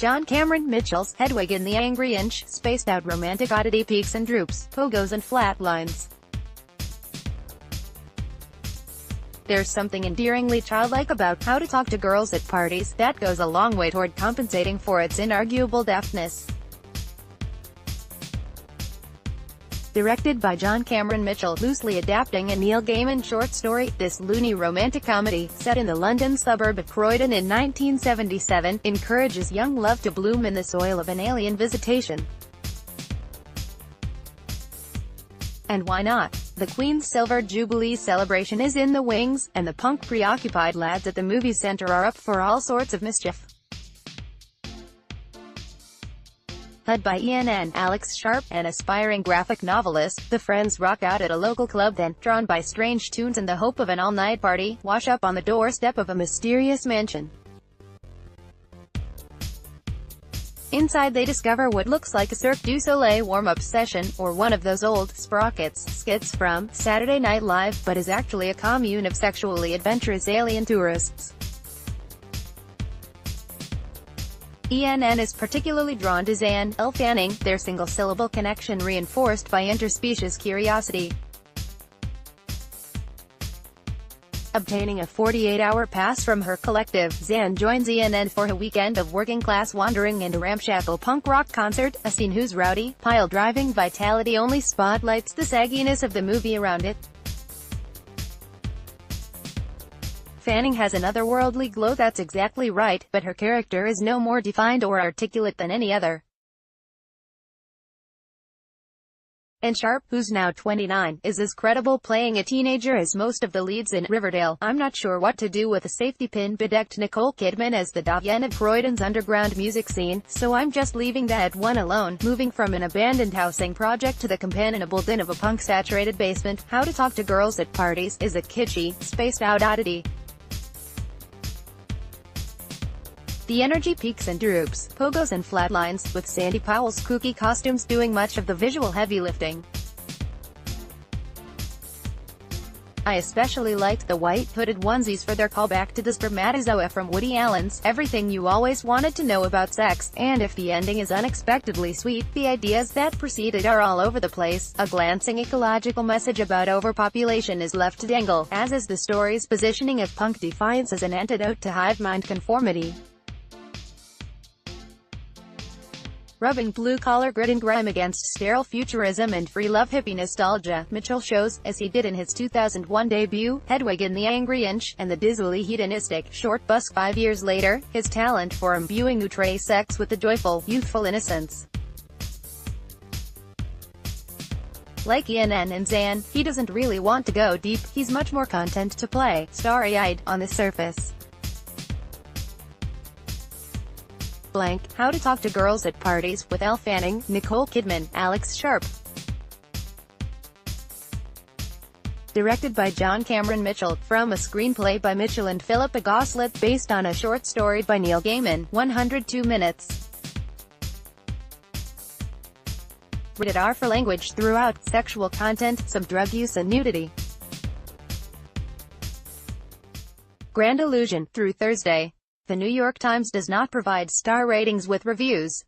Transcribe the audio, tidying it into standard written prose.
John Cameron Mitchell's Hedwig in the Angry Inch, spaced-out romantic oddity peaks and droops, pogoes and flatlines. There's something endearingly childlike about how to talk to girls at parties that goes a long way toward compensating for its inarguable daftness. Directed by John Cameron Mitchell, loosely adapting a Neil Gaiman short story, this loony romantic comedy, set in the London suburb of Croydon in 1977, encourages young love to bloom in the soil of an alien visitation. And why not? The Queen's Silver Jubilee celebration is in the wings, and the punk-preoccupied lads at the movie centre are up for all sorts of mischief. Led by ENN, Alex Sharp, an aspiring graphic novelist, the friends rock out at a local club, then, drawn by strange tunes and the hope of an all-night party, wash up on the doorstep of a mysterious mansion. Inside they discover what looks like a Cirque du Soleil warm-up session, or one of those old sprockets skits from Saturday Night Live, but is actually a commune of sexually adventurous alien tourists. ENN is particularly drawn to Zan, Elle Fanning, their single-syllable connection reinforced by interspecies curiosity. Obtaining a 48-hour pass from her collective, Zan joins ENN for a weekend of working-class wandering and a ramshackle punk rock concert, a scene whose rowdy, pile-driving vitality only spotlights the sagginess of the movie around it. Fanning has an otherworldly glow, that's exactly right, but her character is no more defined or articulate than any other. And Sharp, who's now 29, is as credible playing a teenager as most of the leads in Riverdale. I'm not sure what to do with a safety pin-bedecked Nicole Kidman as the Daftness of Croydon's underground music scene, so I'm just leaving that one alone, moving from an abandoned housing project to the companionable din of a punk-saturated basement. How to Talk to Girls at Parties is a kitschy, spaced-out oddity. The energy peaks and droops, pogoes and flatlines, with Sandy Powell's kooky costumes doing much of the visual heavy lifting. I especially liked the white hooded onesies for their callback to the spermatozoa from Woody Allen's Everything You Always Wanted to Know About Sex, and if the ending is unexpectedly sweet, the ideas that precede it are all over the place. A glancing ecological message about overpopulation is left to dangle, as is the story's positioning of punk defiance as an antidote to hive mind conformity. Rubbing blue-collar grit and grime against sterile futurism and free-love hippie nostalgia, Mitchell shows, as he did in his 2001 debut, Hedwig in the Angry Inch, and the dizzily hedonistic, short busk 5 years later, his talent for imbuing outre sex with a joyful, youthful innocence. Like ENN and Zan, he doesn't really want to go deep, he's much more content to play starry-eyed on the surface. How to Talk to Girls at Parties, with Elle Fanning, Nicole Kidman, Alex Sharp. Directed by John Cameron Mitchell, from a screenplay by Mitchell and Philippa Goslett, based on a short story by Neil Gaiman, 102 minutes. Rated R for language throughout, sexual content, some drug use and nudity. Grand Illusion, through Thursday. The New York Times does not provide star ratings with reviews.